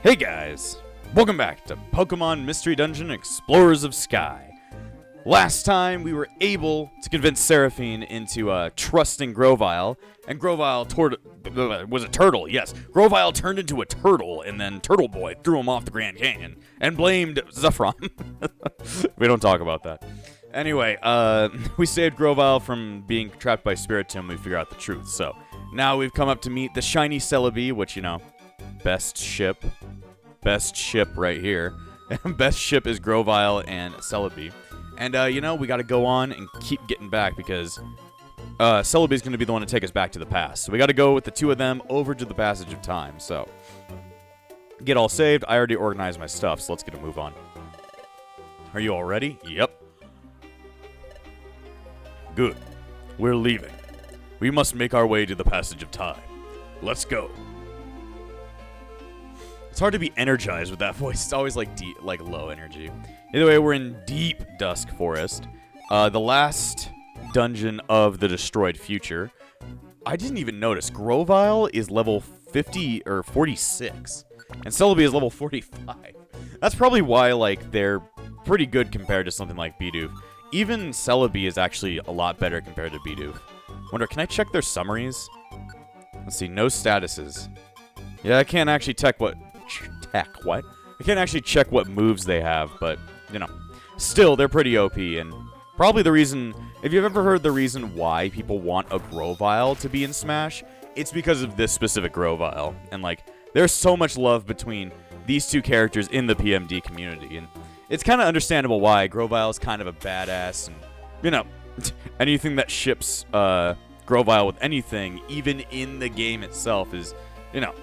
Hey guys, welcome back to Pokemon Mystery Dungeon Explorers of Sky. Last time we were able to convince Seraphine into trusting Grovyle, and Grovyle was a turtle, yes. Grovyle turned into a turtle, and then Turtle Boy threw him off the Grand Canyon, and blamed Zephyron. We don't talk about that. Anyway, we saved Grovyle from being trapped by Spiritomb. We figure out the truth, so now we've come up to meet the shiny Celebi, which, you know, best ship right here. Best ship is Grovyle and Celebi. And, you know, we got to go on and keep getting back because Celebi's going to be the one to take us back to the past. So we got to go with the two of them over to the passage of time. So, get all saved. I already organized my stuff, so let's get a move on. Are you all ready? Yep. Good. We're leaving. We must make our way to the passage of time. Let's go. It's hard to be energized with that voice. It's always like deep, like low energy. Either way, we're in deep Dusk Forest. The last dungeon of the Destroyed Future. I didn't even notice. Grovyle is level 50 or 46. And Celebi is level 45. That's probably why, like, they're pretty good compared to something like Bidoof. Even Celebi is actually a lot better compared to Bidoof. Wonder, can I check their summaries? Let's see, no statuses. Yeah, I can't actually check what... I can't actually check what moves they have, but, you know. Still, they're pretty OP, and probably the reason... If you've ever heard the reason why people want a Grovyle to be in Smash, it's because of this specific Grovyle. And, like, there's so much love between these two characters in the PMD community, and it's kind of understandable why. Grovyle is kind of a badass, and, you know, anything that ships Grovyle with anything, even in the game itself, is, you know,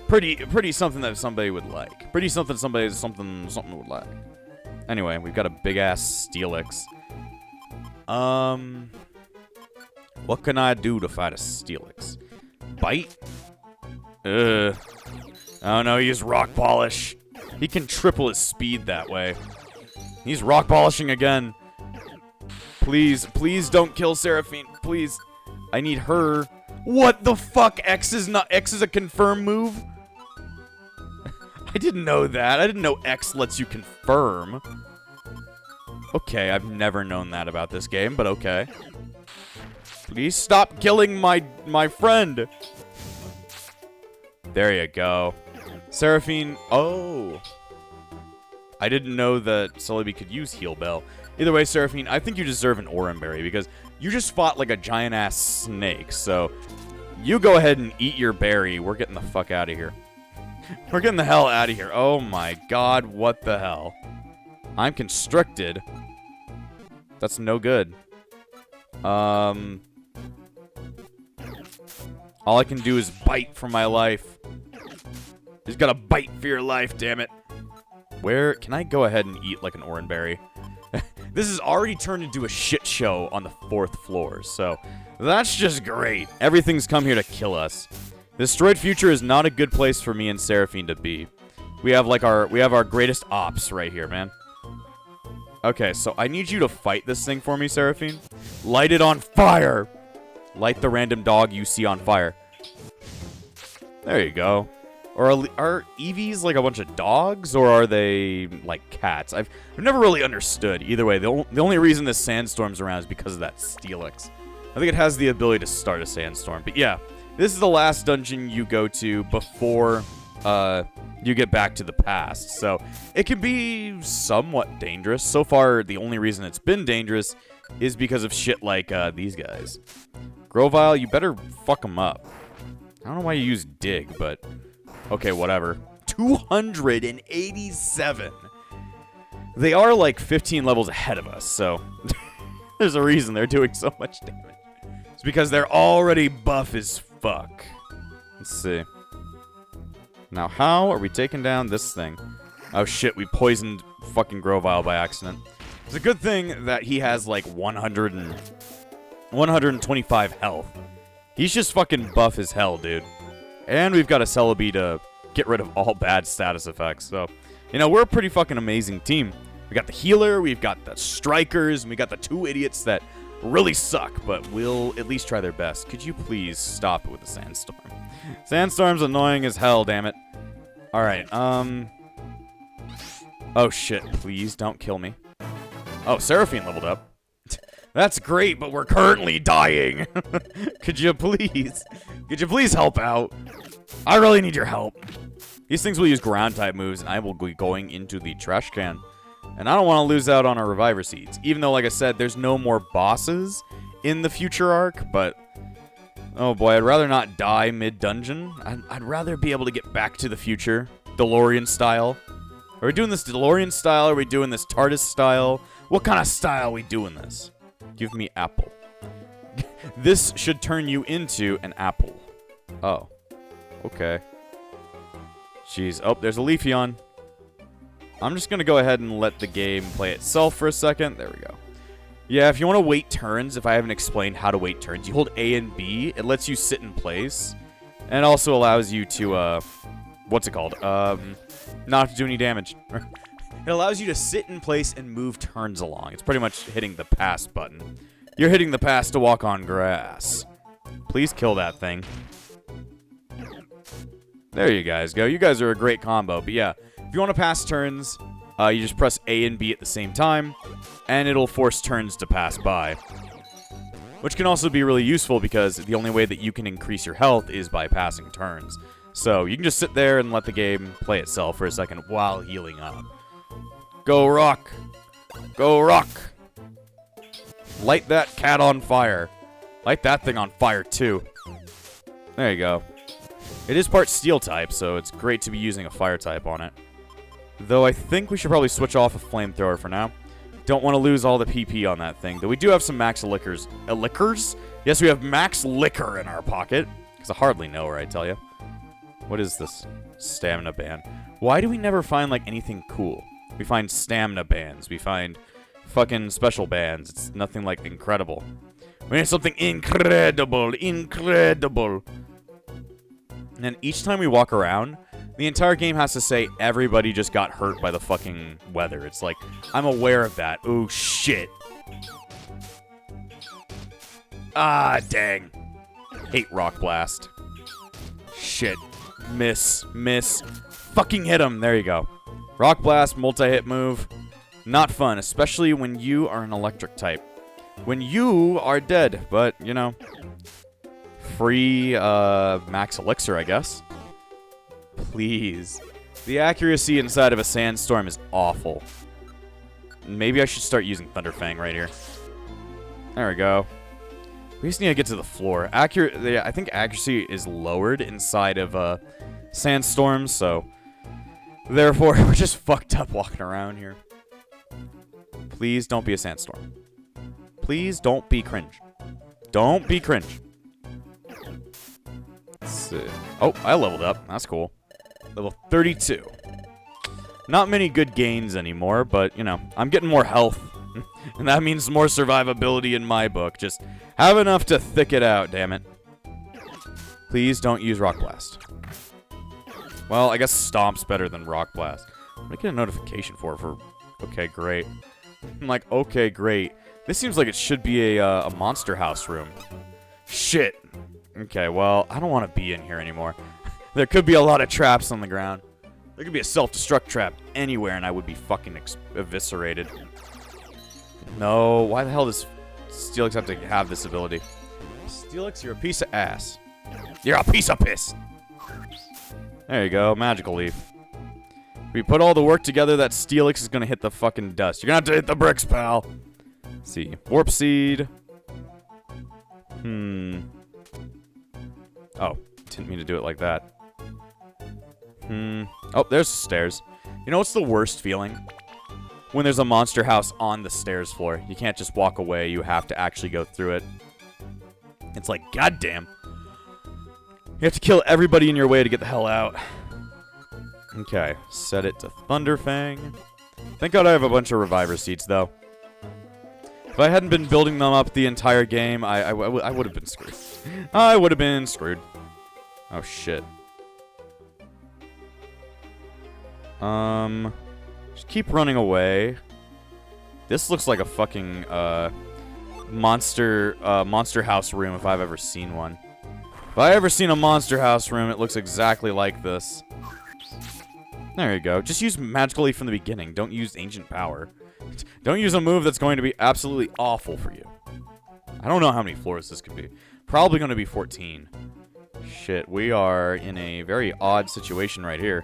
pretty something that somebody would like. Pretty something something would like. Anyway, we've got a big ass Steelix. What can I do to fight a Steelix? Bite? Oh no, he used Rock Polish. He can triple his speed that way. He's Rock Polishing again. Please don't kill Seraphine. Please. I need her. What the fuck? X is a confirm move? I didn't know that. I didn't know X lets you confirm. Okay, I've never known that about this game, but okay. Please stop killing my friend. There you go. Seraphine. Oh. I didn't know that Celebi could use Heal Bell. Either way, Seraphine, I think you deserve an Oran Berry because you just fought like a giant-ass snake. So, you go ahead and eat your berry. We're getting the fuck out of here. We're getting the hell out of here. Oh my god, what the hell? I'm constricted. That's no good. All I can do is bite for my life. Just gotta bite for your life, damn it. Where can I go ahead and eat like an Oran Berry? This has already turned into a shit show on the 4th floor, so that's just great. Everything's come here to kill us. The Destroyed Future is not a good place for me and Seraphine to be. We have our greatest ops right here, man. Okay, so I need you to fight this thing for me, Seraphine. Light it on fire. Light the random dog you see on fire. There you go. Or are Eevees like a bunch of dogs, or are they like cats? I've never really understood. Either way, the only reason this sandstorm's around is because of that Steelix. I think it has the ability to start a sandstorm. But yeah, this is the last dungeon you go to before you get back to the past. So it can be somewhat dangerous. So far, the only reason it's been dangerous is because of shit like these guys. Grovyle, you better fuck them up. I don't know why you use Dig, but... Okay, whatever. 287. They are like 15 levels ahead of us, so there's a reason they're doing so much damage. It's because they're already buff as fuck. Let's see. Now, how are we taking down this thing? Oh shit, we poisoned fucking Grovyle by accident. It's a good thing that he has like 125 health. He's just fucking buff as hell, dude. And we've got a Celebi to get rid of all bad status effects. So, you know, we're a pretty fucking amazing team. We got the healer, we've got the strikers, and we got the two idiots that really suck, but will at least try their best. Could you please stop it with the sandstorm? Sandstorm's annoying as hell, damn it. Alright, oh shit, please don't kill me. Oh, Seraphine leveled up. That's great, but we're currently dying. Could you please help out? I really need your help. These things will use ground type moves, and I will be going into the trash can. And I don't want to lose out on our reviver seeds. Even though, like I said, there's no more bosses in the future arc, but oh boy, I'd rather not die mid-dungeon. I'd rather be able to get back to the future, DeLorean style. Are we doing this DeLorean style? Are we doing this TARDIS style? What kind of style are we doing this? Give me apple. This should turn you into an apple. Oh. Okay. Jeez. Oh, there's a Leafeon. I'm just going to go ahead and let the game play itself for a second. There we go. Yeah, if you want to wait turns, if I haven't explained how to wait turns, you hold A and B. It lets you sit in place. And it also allows you to, what's it called? Not to do any damage. It allows you to sit in place and move turns along. It's pretty much hitting the pass button. You're hitting the pass to walk on grass. Please kill that thing. There you guys go. You guys are a great combo. But yeah, if you want to pass turns, you just press A and B at the same time, and it'll force turns to pass by. Which can also be really useful because the only way that you can increase your health is by passing turns. So you can just sit there and let the game play itself for a second while healing up. Go Rock! Go Rock! Light that cat on fire. Light that thing on fire too. There you go. It is part steel type, so it's great to be using a fire type on it. Though I think we should probably switch off a flamethrower for now. Don't want to lose all the PP on that thing. Though we do have some max liquors. Liquors? Yes, we have max liquor in our pocket. Because I hardly know her, I tell you. What is this? Stamina band. Why do we never find, like, anything cool? We find stamina bands. We find fucking special bands. It's nothing, like, incredible. We need something incredible. Incredible. And then each time we walk around, the entire game has to say everybody just got hurt by the fucking weather. It's like, I'm aware of that. Oh, shit. Ah, dang. Hate Rock Blast. Shit. Miss. Miss. Fucking hit him. There you go. Rock Blast, multi-hit move. Not fun, especially when you are an electric type. When you are dead, but, you know, free max elixir, I guess. Please. The accuracy inside of a sandstorm is awful. Maybe I should start using Thunderfang right here. There we go. We just need to get to the floor. I think accuracy is lowered inside of sandstorms, so therefore we're just fucked up walking around here. Please don't be a sandstorm. Please don't be cringe. Don't be cringe. Let's see. Oh, I leveled up. That's cool. Level 32. Not many good gains anymore, but, you know, I'm getting more health. And that means more survivability in my book. Just have enough to thick it out, damn it. Please don't use Rock Blast. Well, I guess Stomp's better than Rock Blast. I'm gonna get a notification for. Okay, great. I'm like, okay, great. This seems like it should be a Monster House room. Shit. Okay, well, I don't want to be in here anymore. There could be a lot of traps on the ground. There could be a self-destruct trap anywhere, and I would be fucking eviscerated. No, why the hell does Steelix have to have this ability? Steelix, you're a piece of ass. You're a piece of piss. There you go, Magical Leaf. If we put all the work together, that Steelix is gonna hit the fucking dust. You're gonna have to hit the bricks, pal. Let's see, Warp Seed. Oh, didn't mean to do it like that. Oh, there's the stairs. You know what's the worst feeling? When there's a monster house on the stairs floor. You can't just walk away. You have to actually go through it. It's like, goddamn. You have to kill everybody in your way to get the hell out. Okay, set it to Thunderfang. Thank God I have a bunch of Reviver Seeds, though. If I hadn't been building them up the entire game, I would have been screwed. I would have been screwed. Oh, shit. Just keep running away. This looks like a fucking, monster house room if I've ever seen one. If I ever seen a monster house room, it looks exactly like this. There you go. Just use Magical Leaf from the beginning. Don't use Ancient Power. Don't use a move that's going to be absolutely awful for you. I don't know how many floors this could be. Probably going to be 14. Shit, we are in a very odd situation right here.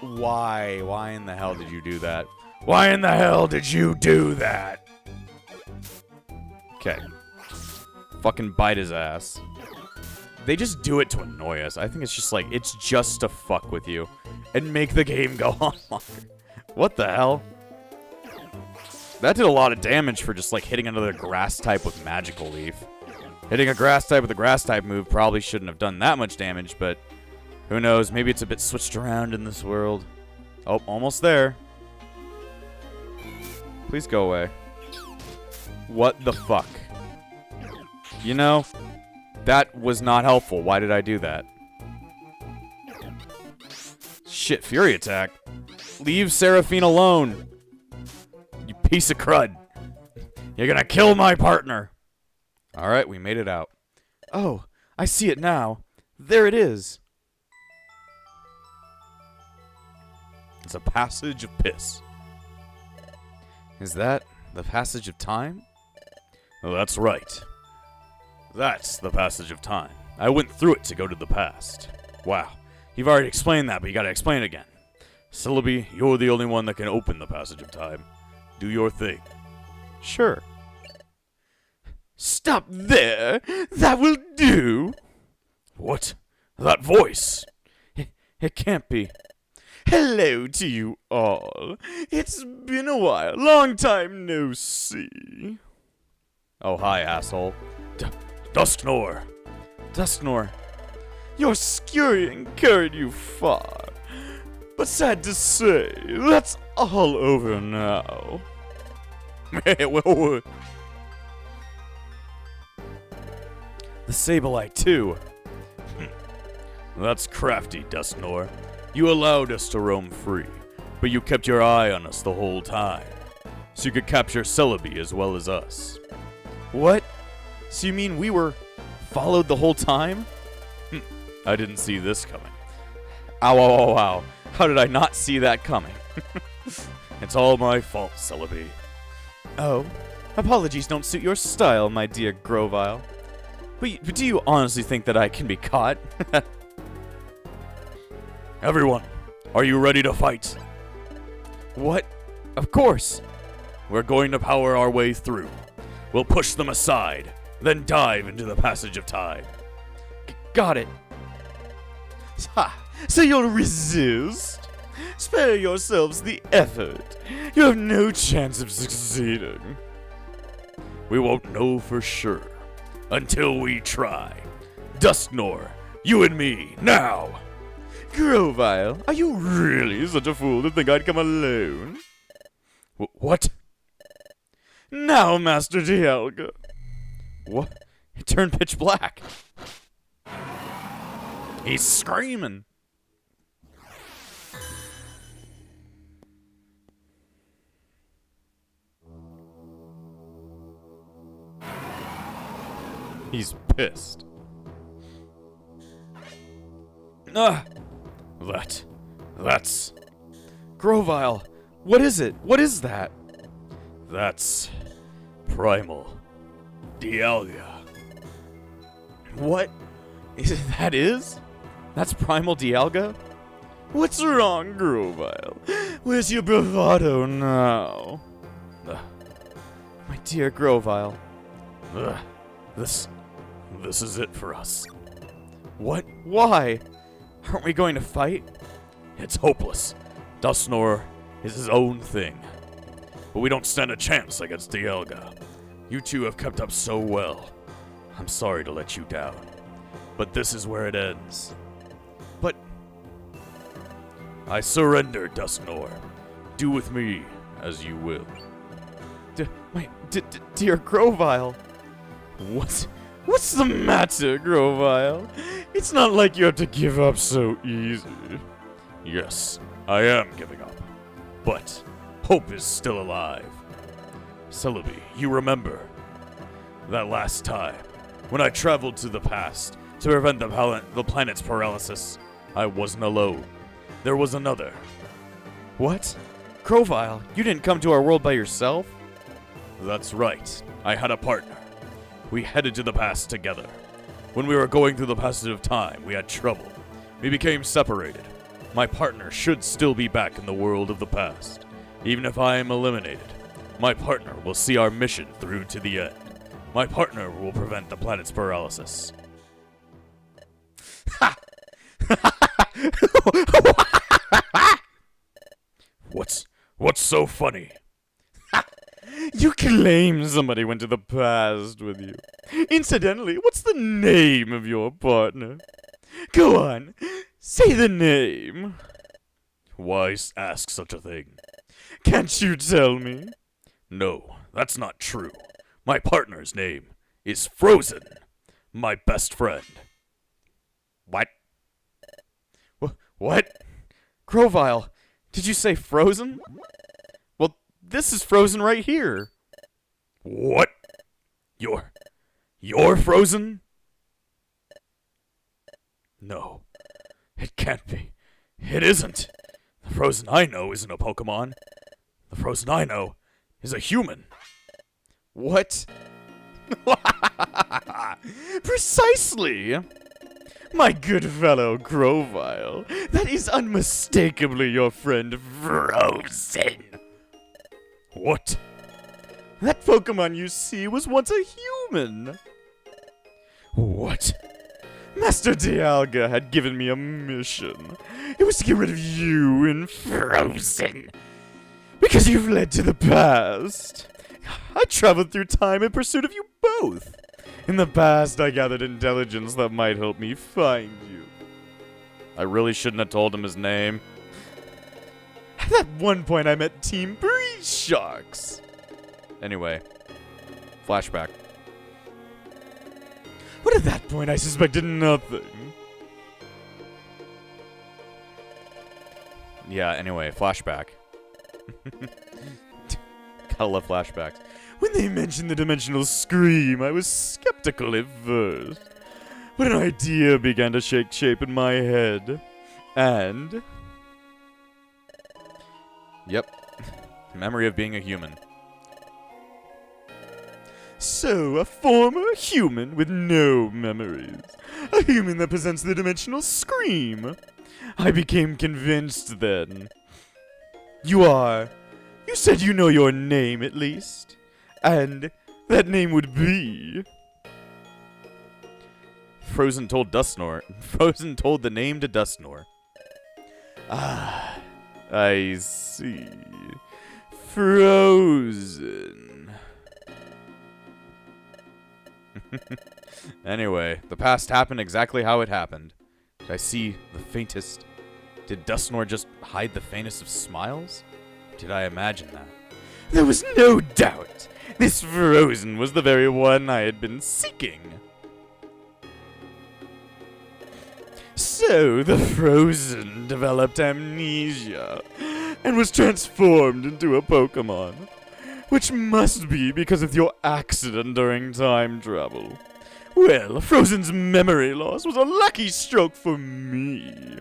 Why? Why in the hell did you do that? Why in the hell did you do that? Okay. Fucking bite his ass. They just do it to annoy us. I think it's just like, it's just to fuck with you and make the game go on longer. What the hell? That did a lot of damage for just like hitting another grass type with Magical Leaf. Hitting a grass type with a grass type move probably shouldn't have done that much damage, but who knows? Maybe it's a bit switched around in this world. Oh, almost there. Please go away. What the fuck? You know, that was not helpful. Why did I do that? Shit, Fury Attack. Leave Seraphine alone. You piece of crud. You're gonna kill my partner. Alright, we made it out. Oh, I see it now. There it is. It's a passage of piss. Is that the passage of time? Oh, that's right. That's the passage of time. I went through it to go to the past. Wow. You've already explained that, but you gotta explain it again. Celebi, you're the only one that can open the passage of time. Do your thing. Sure. Stop there! That will do! What? That voice? It can't be. Hello to you all. It's been a while. Long time no see. Oh, hi, asshole. Dusknoir. Dusknoir. Your scurrying carried you far. But sad to say, that's all over now. The Sableye, too. That's crafty, Dusknoir. You allowed us to roam free, but you kept your eye on us the whole time, so you could capture Celebi as well as us. What? So you mean we were followed the whole time? I didn't see this coming. Ow, ow, ow, ow. How did I not see that coming? It's all my fault, Celebi. Oh, apologies don't suit your style, my dear Grovyle. But do you honestly think that I can be caught? Everyone, are you ready to fight? What? Of course. We're going to power our way through. We'll push them aside, then dive into the passage of time. Got it. Ha! So you'll resist? Spare yourselves the effort. You have no chance of succeeding. We won't know for sure until we try. Dusknoir, you and me, now! Grovyle, are you really such a fool to think I'd come alone? What? Now, Master Dialga. What? It turned pitch black. He's screaming. He's pissed. That's... Grovyle, what is it? What is that? That's... Primal Dialga. What? That is? That's Primal Dialga? What's wrong, Grovyle? Where's your bravado now? My dear Grovyle. This is it for us. What? Why? Aren't we going to fight? It's hopeless. Dusknoir is his own thing. But we don't stand a chance against Dialga. You two have kept up so well. I'm sorry to let you down. But this is where it ends. But... I surrender, Dusknoir. Do with me as you will. Dear Grovyle. What's the matter, Grovyle? It's not like you have to give up so easy. Yes, I am giving up. But hope is still alive. Celebi, you remember that last time when I traveled to the past to prevent the planet's paralysis? I wasn't alone. there was another. What? Grovyle, you didn't come to our world by yourself? That's right. I had a partner. We headed to the past together. When we were going through the passage of time, we had trouble. We became separated. My partner should still be back in the world of the past. Even if I am eliminated, my partner will see our mission through to the end. My partner will prevent the planet's paralysis. Ha! What's so funny? You claim somebody went to the past with you. Incidentally, what's the name of your partner? Go on, say the name. Why ask such a thing? Can't you tell me? No, that's not true. My partner's name is Frozen, my best friend. What? What? Grovyle, did you say Frozen? Well, this is Frozen right here. What? You're Frozen? No, it can't be. It isn't. The Frozen I know isn't a Pokemon. The Frozen I know is a human. What? Precisely! My good fellow Grovyle, that is unmistakably your friend Frozen. What? That Pokemon you see was once a human. What? Master Dialga had given me a mission. It was to get rid of you and Frozen. Because you've led to the past. I traveled through time in pursuit of you both. In the past, I gathered intelligence that might help me find you. I really shouldn't have told him his name. At one point, I met Team Breeze Sharks. Anyway, flashback. But at that point, I suspected nothing. Yeah, anyway, flashback. Gotta love flashbacks. When they mentioned the dimensional scream, I was skeptical at first. But an idea began to take shape in my head. And... Yep. Memory of being a human. So, a former human with no memories. A human that presents the dimensional scream. I became convinced then. You said you know your name at least. And that name would be... Frozen told Dusknoir. Frozen told the name to Dusknoir. Ah, I see. Frozen. Anyway, the past happened exactly how it happened. Did I see the faintest... Did Dusknoir just hide the faintest of smiles? Did I imagine that? There was no doubt. This Frozen was the very one I had been seeking. So, the Frozen developed amnesia and was transformed into a Pokemon. Which must be because of your accident during time travel. Well, Frozen's memory loss was a lucky stroke for me.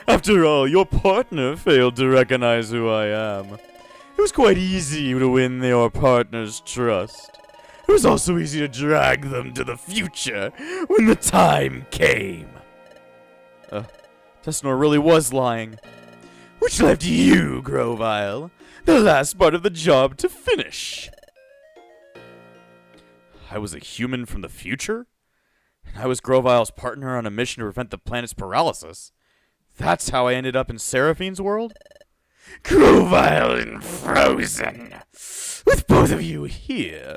After all, your partner failed to recognize who I am. It was quite easy to win your partner's trust. It was also easy to drag them to the future when the time came. Dusknoir really was lying. Which left you, Grovyle, the last part of the job to finish. I was a human from the future? And I was Grovyle's partner on a mission to prevent the planet's paralysis. That's how I ended up in Seraphine's world? Grovyle and Frozen! With both of you here,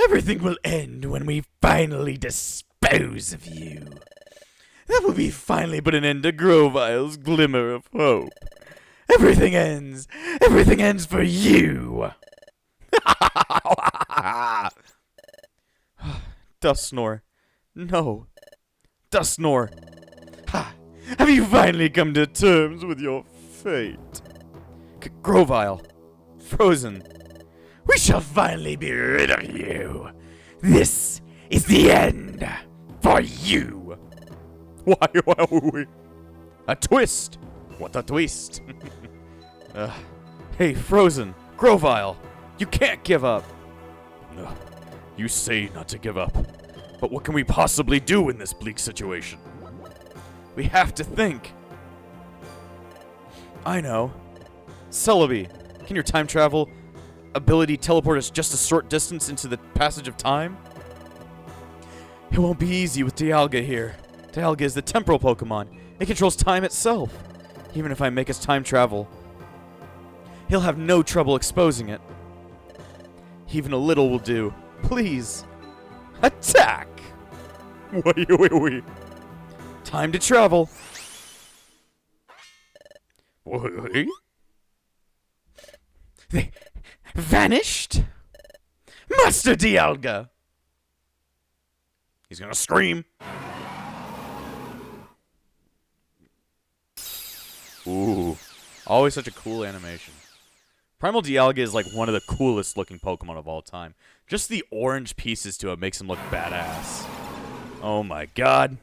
everything will end when we finally dispose of you. That will be finally put an end to Grovyle's glimmer of hope. Everything ends! Everything ends for you! Dusknoir. No. Dusknoir. Ha! Have you finally come to terms with your fate? Grovyle. Frozen. We shall finally be rid of you. This is the end for you. Why are we? A twist. What a twist. Hey, Frozen, Grovyle, you can't give up. You say not to give up, but what can we possibly do in this bleak situation? We have to think. I know. Celebi, can your time travel ability teleport us just a short distance into the passage of time? It won't be easy with Dialga here. Dialga is the temporal Pokemon. It controls time itself. Even if I make us time travel, he'll have no trouble exposing it. Even a little will do. Please. Attack! Wait. Time to travel. What? They vanished? Master Dialga! He's gonna scream. Ooh. Always such a cool animation. Primal Dialga is like one of the coolest looking Pokemon of all time. Just the orange pieces to it makes him look badass. Oh my god.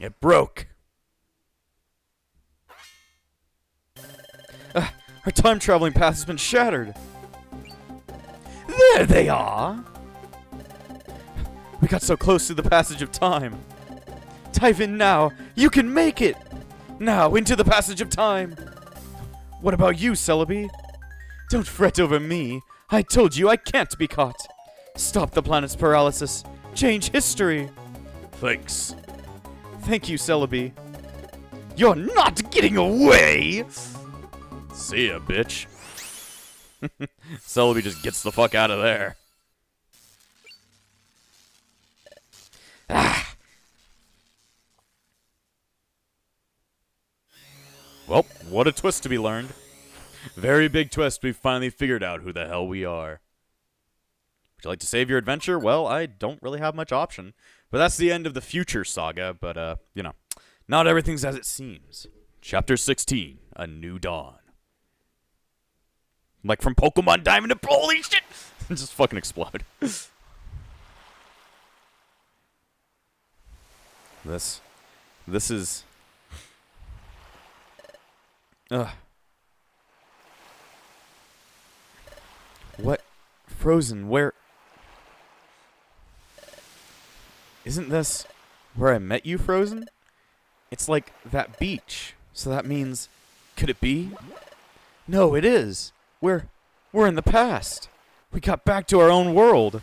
It broke. Our time traveling path has been shattered. There they are. We got so close to the passage of time. Dive in now. You can make it. Now, into the passage of time. What about you, Celebi? Don't fret over me. I told you I can't be caught. Stop the planet's paralysis. Change history. Thanks. Thank you, Celebi. You're not getting away! See ya, bitch. Celebi just gets the fuck out of there. Ah. Well, what a twist to be learned. Very big twist. We've finally figured out who the hell we are. Would you like to save your adventure? Well, I don't really have much option. But that's the end of the future saga. But, you know, not everything's as it seems. Chapter 16, A New Dawn. Like from Pokemon Diamond and holy shit! Just fucking explode. This is... What? Frozen, where... Isn't this where I met you, Frozen? It's like that beach. So that means... Could it be? No, it is. We're in the past. We got back to our own world.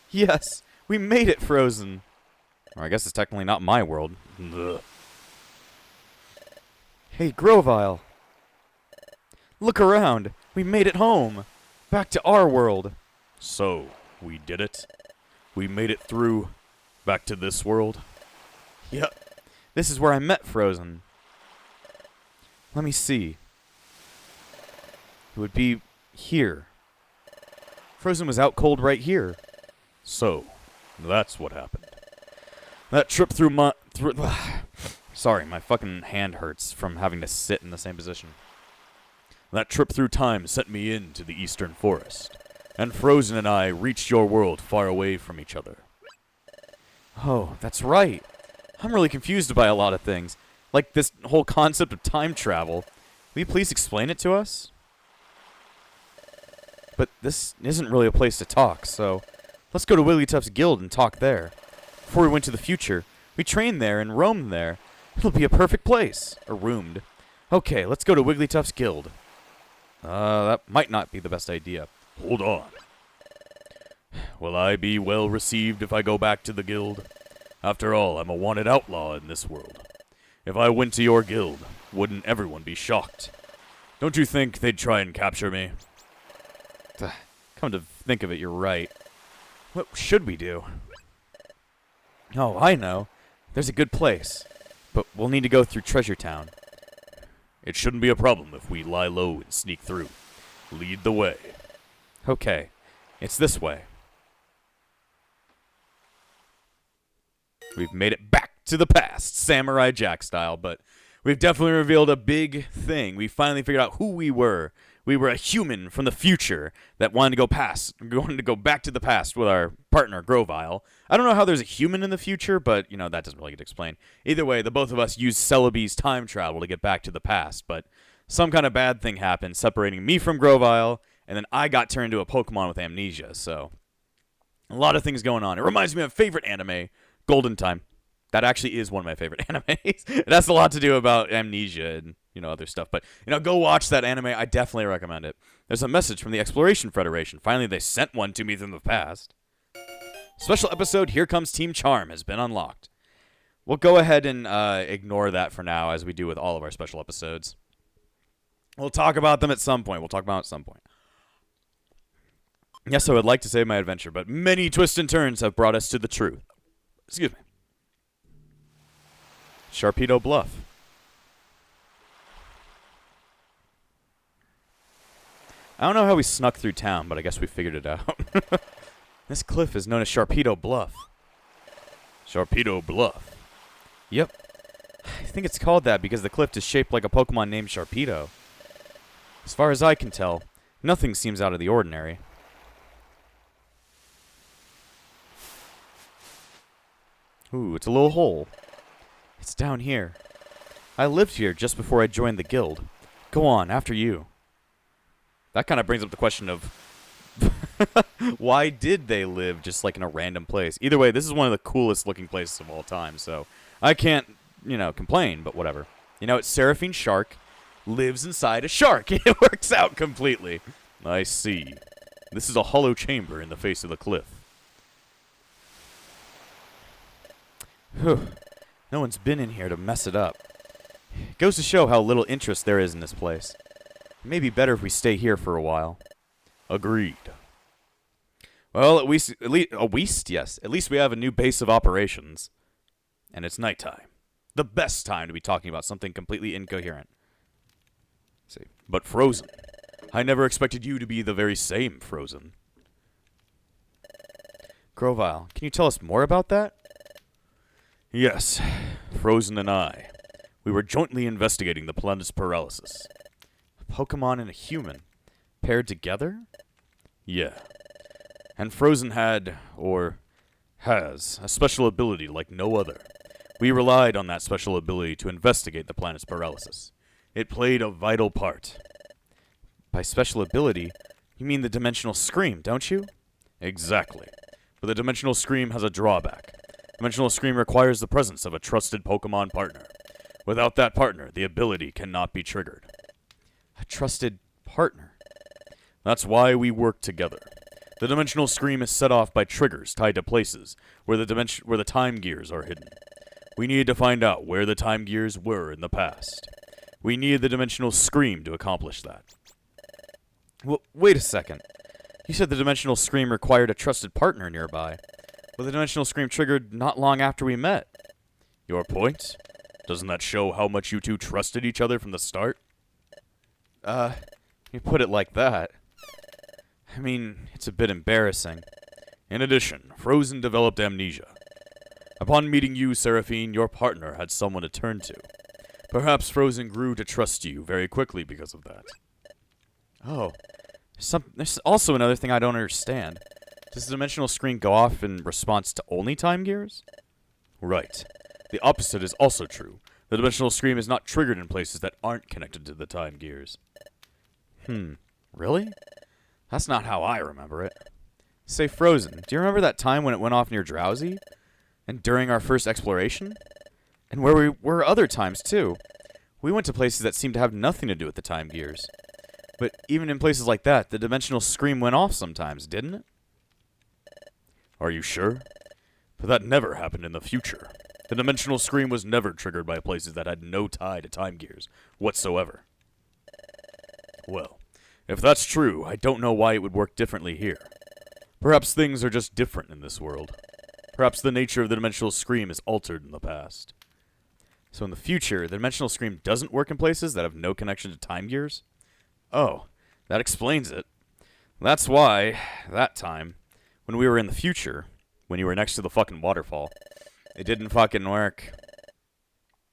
Yes, we made it, Frozen. Or I guess it's technically not my world. Ugh. Hey, Grovyle. Look around. We made it home. Back to our world. So, we did it? We made it through back to this world? Yep. This is where I met Frozen. Let me see. It would be here. Frozen was out cold right here. So, that's what happened. That trip through my... Sorry, my fucking hand hurts from having to sit in the same position. That trip through time sent me into the Eastern Forest, and Frozen and I reached your world far away from each other. Oh, that's right. I'm really confused by a lot of things, like this whole concept of time travel. Will you please explain it to us? But this isn't really a place to talk, so let's go to Wigglytuff's guild and talk there. Before we went to the future, we trained there and roamed there. It'll be a perfect place. Or roomed. Okay, let's go to Wigglytuff's guild. That might not be the best idea. Hold on. Will I be well received if I go back to the guild? After all, I'm a wanted outlaw in this world. If I went to your guild, wouldn't everyone be shocked? Don't you think they'd try and capture me? Come to think of it, you're right. What should we do? Oh, I know. There's a good place. But we'll need to go through Treasure Town. It shouldn't be a problem if we lie low and sneak through. Lead the way. Okay. It's this way. We've made it back to the past, Samurai Jack style, but we've definitely revealed a big thing. We finally figured out who we were. We were a human from the future that wanted to go back to the past with our partner, Grovile. I don't know how there's a human in the future, but, that doesn't really get explained. Either way, the both of us used Celebi's time travel to get back to the past, but some kind of bad thing happened, separating me from Grovile, and then I got turned into a Pokemon with amnesia, so a lot of things going on. It reminds me of favorite anime, Golden Time. That actually is one of my favorite animes. It has a lot to do about amnesia and, other stuff. But, go watch that anime. I definitely recommend it. There's a message from the Exploration Federation. Finally, they sent one to me from the past. Special episode, Here Comes Team Charm, has been unlocked. We'll go ahead and ignore that for now, as we do with all of our special episodes. We'll talk about them at some point. Yes, I would like to save my adventure, but many twists and turns have brought us to the truth. Excuse me. Sharpedo Bluff. I don't know how we snuck through town, but I guess we figured it out. This cliff is known as Sharpedo Bluff. Sharpedo Bluff. Yep. I think it's called that because the cliff is shaped like a Pokemon named Sharpedo. As far as I can tell, nothing seems out of the ordinary. Ooh, it's a little hole. It's down here. I lived here just before I joined the guild. Go on, after you. That kind of brings up the question of why did they live just like in a random place? Either way, this is one of the coolest looking places of all time, so I can't, complain, but whatever. It's Seraphine Shark lives inside a shark. It works out completely. I see. This is a hollow chamber in the face of the cliff. Whew. No one's been in here to mess it up. It goes to show how little interest there is in this place. It may be better if we stay here for a while. Agreed. Well, at least we have a new base of operations. And it's nighttime. The best time to be talking about something completely incoherent. See, but Frozen. I never expected you to be the very same Frozen. Grovile, can you tell us more about that? Yes, Frozen and I. We were jointly investigating the planet's paralysis. A Pokemon and a human. Paired together? Yeah. And Frozen had, or has, a special ability like no other. We relied on that special ability to investigate the planet's paralysis. It played a vital part. By special ability, you mean the Dimensional Scream, don't you? Exactly. But the Dimensional Scream has a drawback. Dimensional Scream requires the presence of a trusted Pokemon partner. Without that partner, the ability cannot be triggered. A trusted partner? That's why we work together. The Dimensional Scream is set off by triggers tied to places where the time gears are hidden. We needed to find out where the time gears were in the past. We needed the Dimensional Scream to accomplish that. Well, wait a second. You said the Dimensional Scream required a trusted partner nearby. But the Dimensional Scream triggered not long after we met. Your point? Doesn't that show how much you two trusted each other from the start? You put it like that. I mean, it's a bit embarrassing. In addition, Frozen developed amnesia. Upon meeting you, Seraphine, your partner had someone to turn to. Perhaps Frozen grew to trust you very quickly because of that. Oh. There's also another thing I don't understand. Does the Dimensional Screen go off in response to only time gears? Right. The opposite is also true. The Dimensional Scream is not triggered in places that aren't connected to the time gears. Really? That's not how I remember it. Say, Frozen, do you remember that time when it went off near Drowsy? And during our first exploration? And where we were other times, too. We went to places that seemed to have nothing to do with the time gears. But even in places like that, the Dimensional Scream went off sometimes, didn't it? Are you sure? But that never happened in the future. The Dimensional Scream was never triggered by places that had no tie to time gears whatsoever. Well, if that's true, I don't know why it would work differently here. Perhaps things are just different in this world. Perhaps the nature of the Dimensional Scream is altered in the past. So in the future, the Dimensional Scream doesn't work in places that have no connection to time gears? Oh, that explains it. That's why, that time, when we were in the future, when you were next to the fucking waterfall, it didn't fucking work.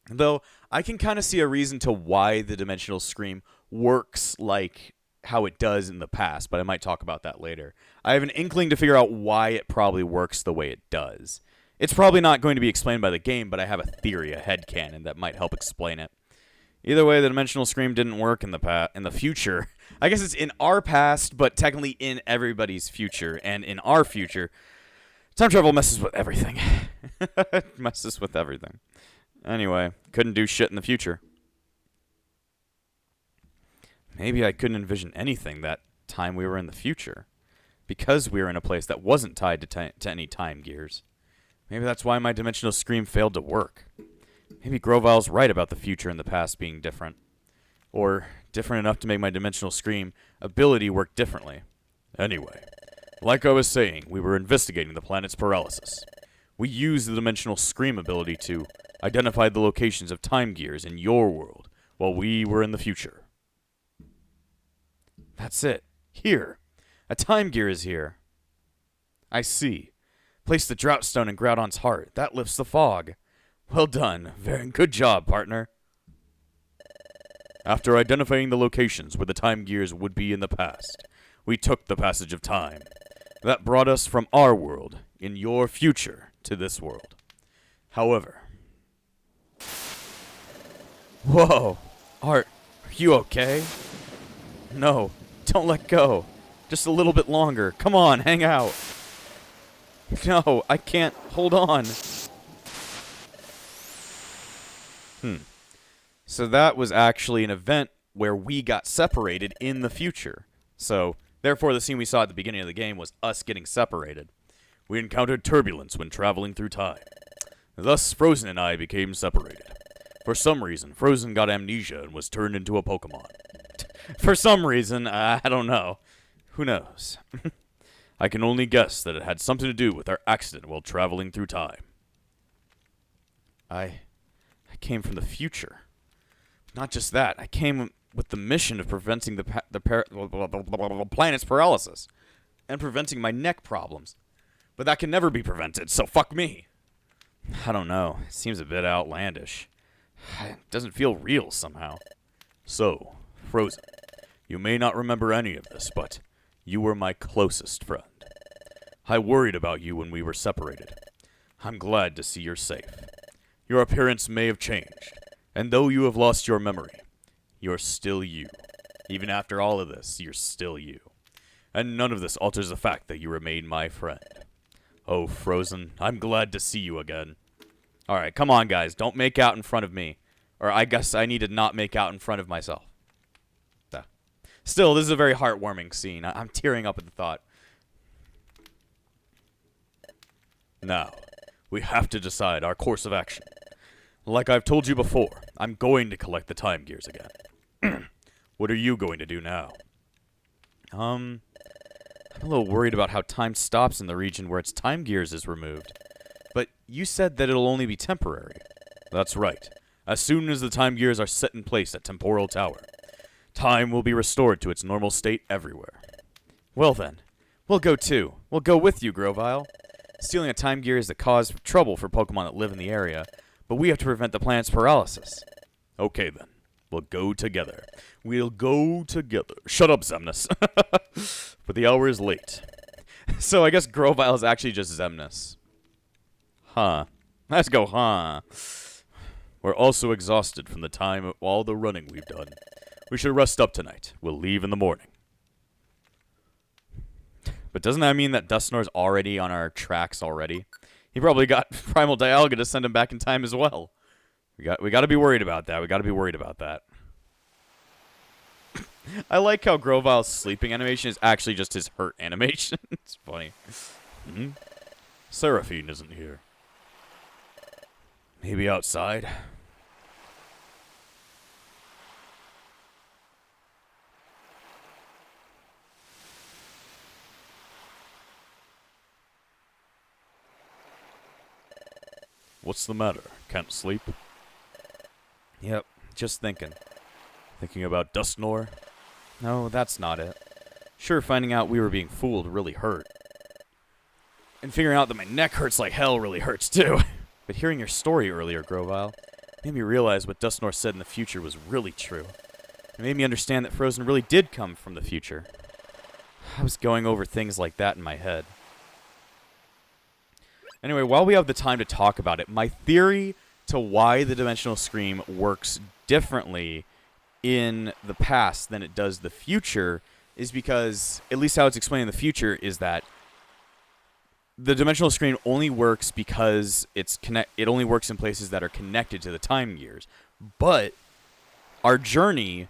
Though, I can kind of see a reason to why the Dimensional Scream works like how it does in the past, but I might talk about that later. I have an inkling to figure out why it probably works the way it does. It's probably not going to be explained by the game, but I have a theory, a headcanon, that might help explain it. Either way, the dimensional scream didn't work in the future. I guess it's in our past, but technically in everybody's future. And in our future, time travel messes with everything. It messes with everything. Anyway, couldn't do shit in the future. Maybe I couldn't envision anything that time we were in the future. Because we were in a place that wasn't tied to any time gears. Maybe that's why my dimensional scream failed to work. Maybe Grovile's right about the future and the past being different. Or different enough to make my dimensional scream ability work differently. Anyway, like I was saying, we were investigating the planet's paralysis. We used the dimensional scream ability to identify the locations of time gears in your world while we were in the future. That's it. Here. A time gear is here. I see. Place the drought stone in Groudon's heart. That lifts the fog. Well done. Very good job, partner. After identifying the locations where the time gears would be in the past, we took the passage of time. That brought us from our world, in your future, to this world. However... Whoa! Art, are you okay? No, don't let go. Just a little bit longer. Come on, hang out. No, I can't. Hold on. So that was actually an event where we got separated in the future. So, therefore, the scene we saw at the beginning of the game was us getting separated. We encountered turbulence when traveling through time. Thus, Frozen and I became separated. For some reason, Frozen got amnesia and was turned into a Pokemon. For some reason, I don't know. Who knows? I can only guess that it had something to do with our accident while traveling through time. I came from the future. Not just that, I came with the mission of preventing the planet's paralysis and preventing my neck problems. But that can never be prevented, so fuck me. I don't know. It seems a bit outlandish. It doesn't feel real somehow. So, Frozen, you may not remember any of this, but you were my closest friend. I worried about you when we were separated. I'm glad to see you're safe. Your appearance may have changed, and though you have lost your memory, you're still you. Even after all of this, you're still you. And none of this alters the fact that you remain my friend. Oh, Frozen, I'm glad to see you again. Alright, come on, guys. Don't make out in front of me. Or I guess I need to not make out in front of myself. Duh. Still, this is a very heartwarming scene. I'm tearing up at the thought. Now, we have to decide our course of action. Like I've told you before, I'm going to collect the time gears again. What are you going to do now? I'm a little worried about how time stops in the region where its time gears is removed. But you said that it'll only be temporary. That's right. As soon as the time gears are set in place at Temporal Tower, time will be restored to its normal state everywhere. Well then, we'll go too. We'll go with you, Grovyle. Stealing a time gear is the cause of trouble for Pokemon that live in the area, but we have to prevent the planet's paralysis. Okay then, we'll go together. We'll go together. Shut up, Xemnas. But the hour is late. So I guess Grovyle is actually just Xemnas. Huh. Let's go, huh. We're also exhausted from the time of all the running we've done. We should rest up tonight. We'll leave in the morning. But doesn't that mean that Dusknoir's already on our tracks already? He probably got Primal Dialga to send him back in time as well. We got to be worried about that. We got to be worried about that. I like how Grovile's sleeping animation is actually just his hurt animation. It's funny. Seraphine isn't here. Maybe outside? What's the matter? Can't sleep? Yep, just thinking. Thinking about Dusknoir? No, that's not it. Sure, finding out we were being fooled really hurt. And figuring out that my neck hurts like hell really hurts too. But hearing your story earlier, Grovyle, made me realize what Dusknoir said in the future was really true. It made me understand that Frozen really did come from the future. I was going over things like that in my head. Anyway, while we have the time to talk about it, my theory to why the dimensional scream works differently in the past than it does the future is because, at least how it's explained in the future, is that the dimensional screen only works because it only works in places that are connected to the time gears. But our journey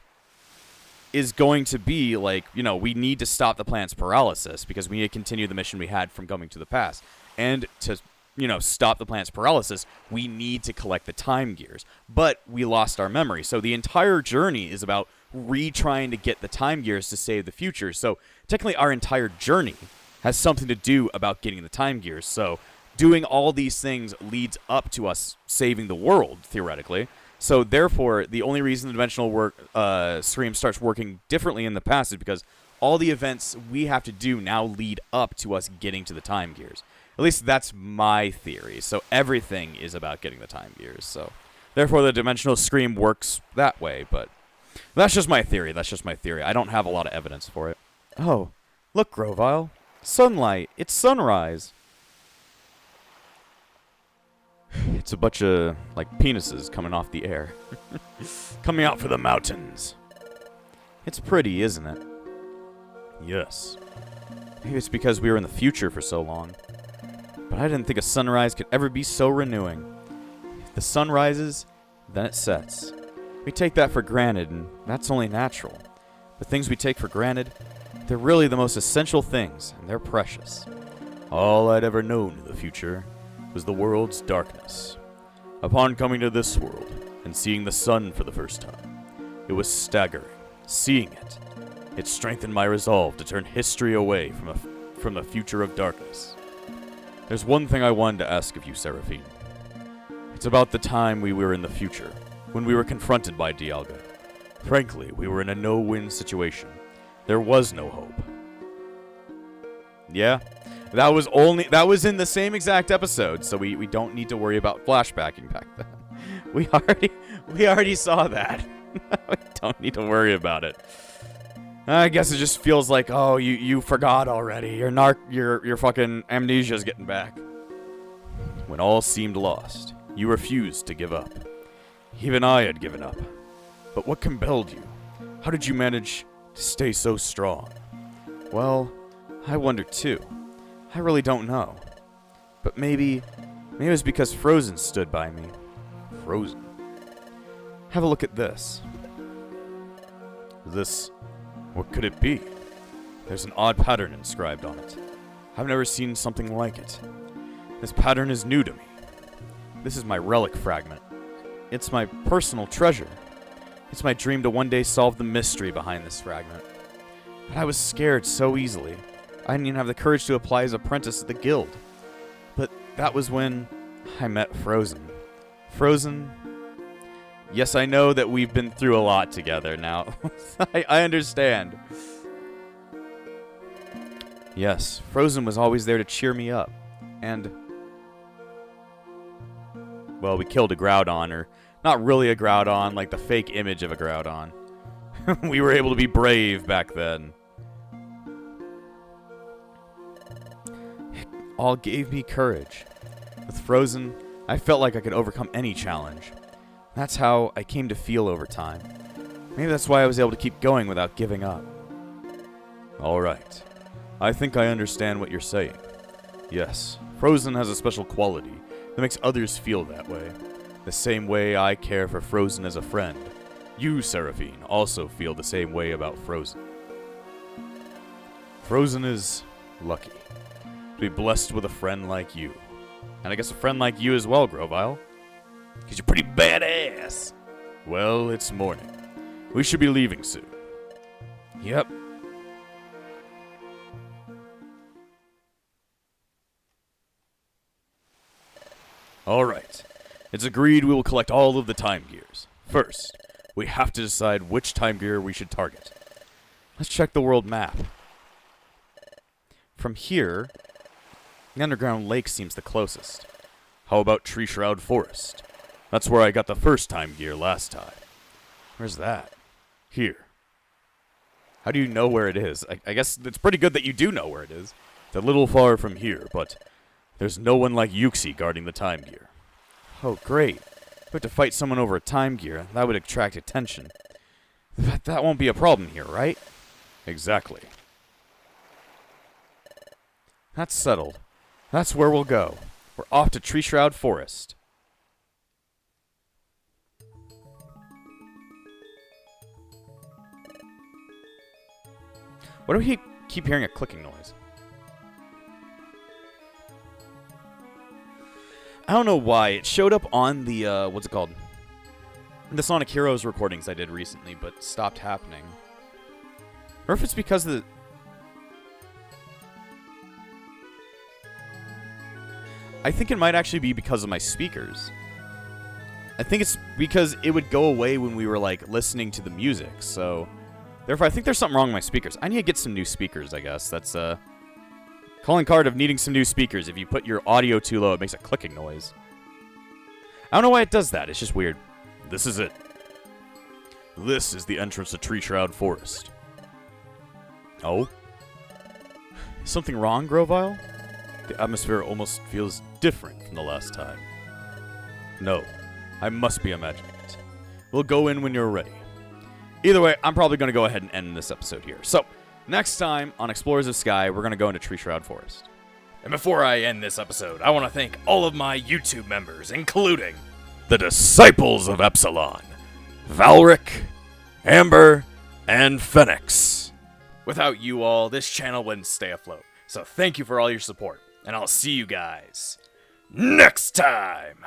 is going to be like, we need to stop the planet's paralysis because we need to continue the mission we had from going to the past. And to, stop the planet's paralysis, we need to collect the time gears. But we lost our memory. So the entire journey is about retrying to get the time gears to save the future. So technically our entire journey has something to do about getting the time gears. So doing all these things leads up to us saving the world, theoretically. So therefore, the only reason the dimensional scream starts working differently in the past is because all the events we have to do now lead up to us getting to the time gears. At least that's my theory. So everything is about getting the time gears. So therefore, the dimensional scream works that way. But that's just my theory. I don't have a lot of evidence for it. Oh, look, Grovyle. Sunlight. It's sunrise. It's a bunch of, penises coming off the air. Coming out for the mountains. It's pretty, isn't it? Yes. Maybe it's because we were in the future for so long. But I didn't think a sunrise could ever be so renewing. If the sun rises, then it sets. We take that for granted, and that's only natural. The things we take for granted, they're really the most essential things, and they're precious. All I'd ever known in the future was the world's darkness. Upon coming to this world and seeing the sun for the first time, it was staggering. Seeing it, it strengthened my resolve to turn history away from the future of darkness. There's one thing I wanted to ask of you, Seraphine. It's about the time we were in the future, when we were confronted by Dialga. Frankly, we were in a no-win situation. There was no hope. Yeah, that was in the same exact episode, so we don't need to worry about flashbacking back then. We already saw that. We don't need to worry about it. I guess it just feels like, oh, you forgot already. Your fucking amnesia's getting back. When all seemed lost, you refused to give up. Even I had given up. But what compelled you? How did you manage to stay so strong? Well, I wonder too. I really don't know. But maybe it was because Frozen stood by me. Frozen? Have a look at this. What could it be? There's an odd pattern inscribed on it. I've never seen something like it. This pattern is new to me. This is my relic fragment. It's my personal treasure. It's my dream to one day solve the mystery behind this fragment. But I was scared so easily. I didn't even have the courage to apply as apprentice at the guild. But that was when I met Frozen. Frozen? Yes, I know that we've been through a lot together now. I understand. Yes, Frozen was always there to cheer me up. And, well, we killed a Groudon, or not really a Groudon, like the fake image of a Groudon. We were able to be brave back then. It all gave me courage. With Frozen, I felt like I could overcome any challenge. That's how I came to feel over time. Maybe that's why I was able to keep going without giving up. All right. I think I understand what you're saying. Yes, Frozen has a special quality that makes others feel that way. The same way I care for Frozen as a friend. You, Seraphine, also feel the same way about Frozen. Frozen is lucky to be blessed with a friend like you. And I guess a friend like you as well, Grovyle. Because you're pretty badass. Well, it's morning. We should be leaving soon. Yep. Alright. It's agreed we will collect all of the time gears. First, we have to decide which time gear we should target. Let's check the world map. From here, the underground lake seems the closest. How about Tree Shroud Forest? That's where I got the first time gear last time. Where's that? Here. How do you know where it is? I guess it's pretty good that you do know where it is. It's a little far from here, but there's no one like Yuxi guarding the time gear. Oh, great. We have to fight someone over a time gear. That would attract attention. That won't be a problem here, right? Exactly. That's settled. That's where we'll go. We're off to Tree Shroud Forest. Why do we keep hearing a clicking noise? I don't know why. It showed up on the, what's it called? The Sonic Heroes recordings I did recently, but stopped happening. Or if it's because of the... I think it might actually be because of my speakers. I think it's because it would go away when we were, like, listening to the music, so... Therefore, I think there's something wrong with my speakers. I need to get some new speakers, I guess. That's, calling card of needing some new speakers. If you put your audio too low, it makes a clicking noise. I don't know why it does that. It's just weird. This is it. This is the entrance to Tree Shroud Forest. Oh? Is something wrong, Grovyle? The atmosphere almost feels different from the last time. No. I must be imagining it. We'll go in when you're ready. Either way, I'm probably going to go ahead and end this episode here. So, next time on Explorers of Sky, we're going to go into Tree Shroud Forest. And before I end this episode, I want to thank all of my YouTube members, including the Disciples of Epsilon, Valric, Amber, and Phoenix. Without you all, this channel wouldn't stay afloat. So thank you for all your support, and I'll see you guys next time!